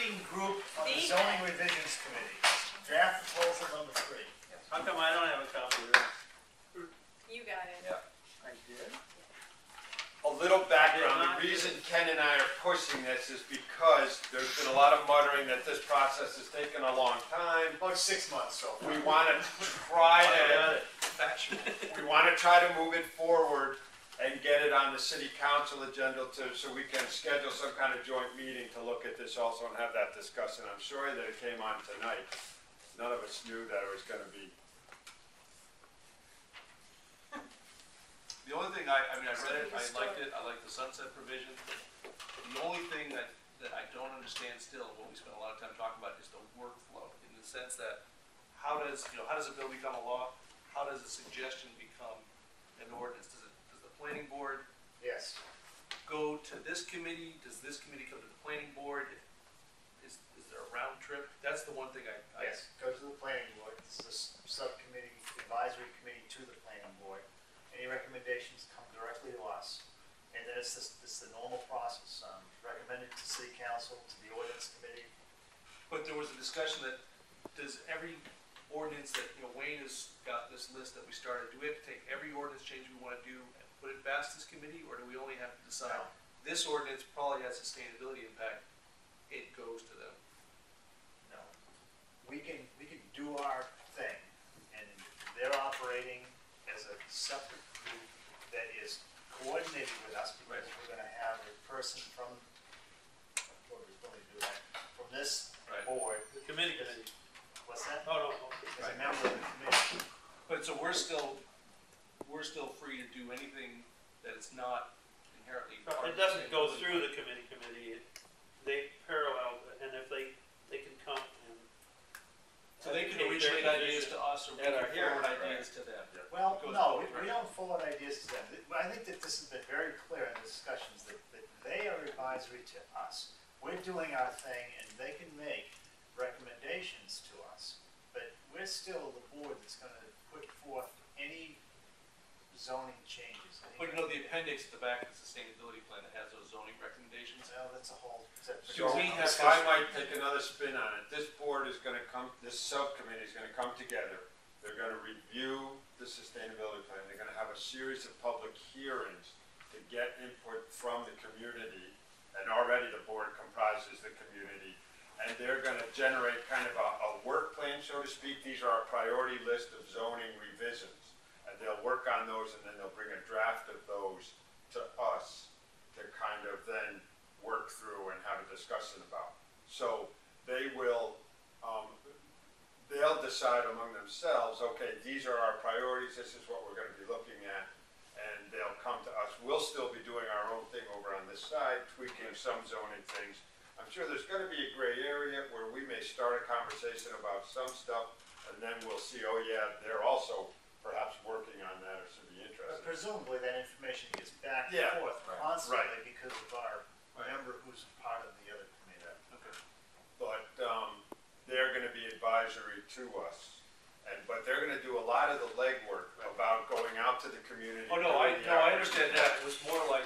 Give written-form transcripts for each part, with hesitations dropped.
working group on the zoning revisions committee. Draft proposal number 3. How come I don't have a copy of this? You got it. Yeah. I did? A little background, the reason Ken and I are pushing this is because there's been a lot of muttering that this process has taken a long time. About 6 months so far. We want to try to move it forward and get it on the city council agenda so we can schedule some kind of joint meeting to look at this also and have that discussion. I'm sorry that it came on tonight. None of us knew that it was going to be. The only thing I read it, I liked it, I like the sunset provision. The only thing that I don't understand still, what we spent a lot of time talking about, is the workflow, in the sense that how does a bill become a law? How does a suggestion become an ordinance? Does the planning board go to this committee? Does this committee come to the planning board? Is there a round trip? That's the one thing Yes, go to the planning board. This is the subcommittee, advisory committee to the planning board. Any recommendations come directly to us, and then it's the normal process. Recommended to city council, to the ordinance committee. But there was a discussion that, does every ordinance that, Wayne has got this list that we started, do we have to take every ordinance change we want to do and put it past this committee, or do we only have to decide, this ordinance probably has sustainability impact, it goes to them? No. We can do our thing, and they're operating as a separate group that is coordinated with us, because we're going to have a person from, from this board. The committee. What's that? Oh, no. As a member of the committee. But so we're still free to do anything that is not inherently part It of the doesn't go sustainability through plan. the committee. They parallel, and if they can come and. So they can originate ideas to us, or we can forward ideas to them. Well, Goes no, both we don't forward ideas to them. I think that this has been very clear in the discussions that they are advisory to us. We're doing our thing, and they can make recommendations to us. But we're still the board that's going to put forth any zoning changes. But the appendix at the back of the sustainability plan that has those zoning recommendations. Well, that's a whole. So we have if I might take another spin on it, this board is going to come, this subcommittee is going to come together. They're going to review the sustainability plan. They're going to have a series of public hearings to get input from the community. And already the board comprises the community. And they're going to generate kind of a work plan, so to speak. These are our priority list of zoning revisions. And they'll work on those, and then they'll bring a draft of those to us to kind of then work through and have a discussion about. So they will, they'll decide among themselves, okay, these are our priorities, this is what we're going to be looking at, and they'll come to us. We'll still be doing our own thing over on this side, tweaking some zoning things. I'm sure there's going to be a gray area where we may start a conversation about some stuff, and then we'll see, oh yeah, they're also perhaps working on that or should be interested. Presumably that information gets back and forth constantly because of our member who's part of the other committee. Okay. But they're going to be advisory to us. But they're going to do a lot of the legwork about going out to the community. Oh, no, I understand that. It was more like,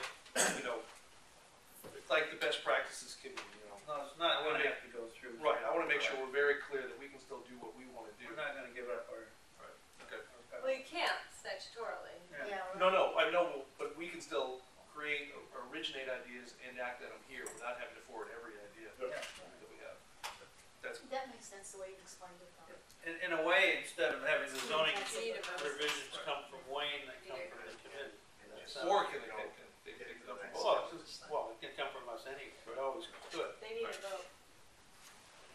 like the best practices committee, No, it's not, we have to go through. Right, I want to make sure we're very clear that we can still do what we want to do. We're not gonna give up our. Okay. Well, you can't statutorily. Yeah. No, I know, but we can still create, or originate ideas and act on them here without having to forward every idea that we have. That makes sense the way you explained it. In a way, instead of having the zoning Need of us. revisions come from Wayne, they come from the committee. Or can they pick it up from both? Well, it can come from us anyway, but always could. They need a vote.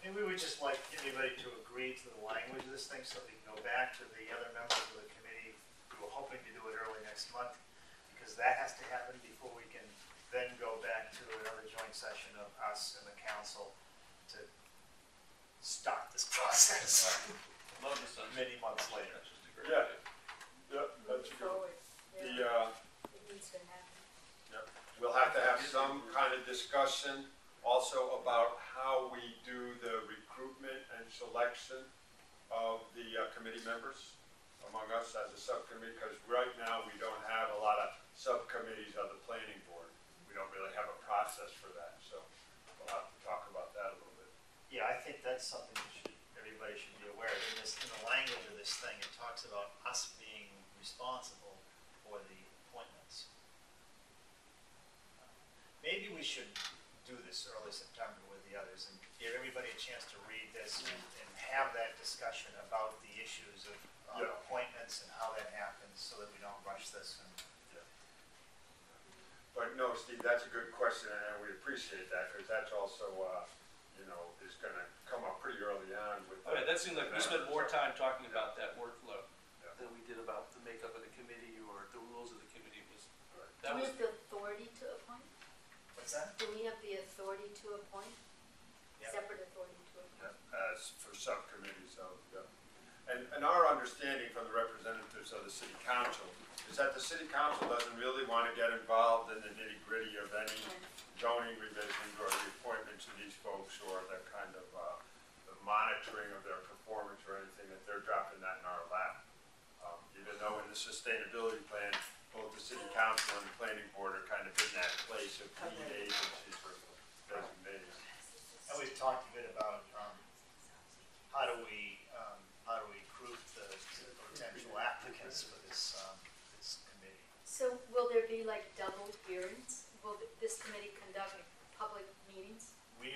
And we would just like anybody to agree to the language of this thing so that we can go back to the other members of the committee. We were hoping to do it early next month, because that has to happen before we can then go back to another joint session of us and the council to start this process. Love the sun. Many months later. That's just a great Yeah. idea. Yep, that's good. Forward. It needs to happen. We'll have to have some kind of discussion also about how we do the recruitment and selection of the committee members among us as a subcommittee, because right now we don't have a lot of subcommittees of the planning board. We don't really have a process for that, so we'll have to talk about that a little bit. that's something everybody should be aware of. In the language of this thing, it talks about us being responsible for the appointments. Maybe we should do this early September with the others and give everybody a chance to read this and have that discussion about the issues of appointments and how that happens so that we don't rush this. And But no, Steve, that's a good question, and we appreciate that, because that's also, is gonna come up pretty early on with. I mean, that seemed like we spent more time talking about that workflow Yeah. than we did about the makeup of the committee or the rules of the committee was, Do that we was, have the authority to appoint? what's that? Do we have the authority to appoint? Yeah. Separate authority to appoint? As for subcommittees, and our understanding from the representatives of the city council is that the city council doesn't really want to get involved in the nitty gritty of any zoning revisions or the appointments of these folks or the kind of the monitoring of their performance or anything, that they're dropping that in our lap. Even though in the sustainability plan, both the city council and the planning board are kind of in that place of lead agencies or designated. And we've talked a bit about how do we recruit the potential applicants for this committee. So will there be like double hearings? Will this committee conduct public meetings? We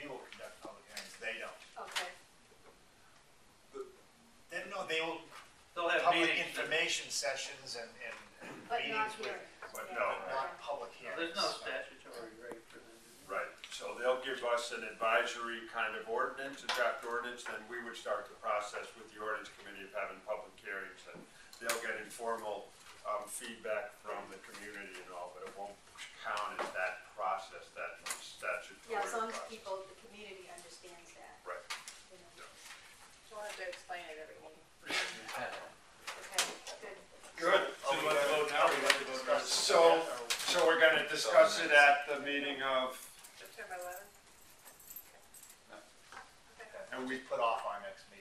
will conduct public hearings. They don't. Okay. They will They'll have public meetings. information sessions and But not meetings with, hearings. But Yeah. no, but not public hearings. There's no statutory right for them to do. right, so they'll give us an advisory kind of ordinance, a draft ordinance, then we would start the process with the ordinance committee of having public hearings, and they'll get informal feedback from the community and all, but it won't count as that process, that statutory Yeah, as long as process. people, the community understands that, Right. you know. We'll have to explain it every meeting. Okay, good. Good. so you want to vote now or you want to vote now? So we're gonna discuss it at the meeting of, September 11th? And we put off our next meeting.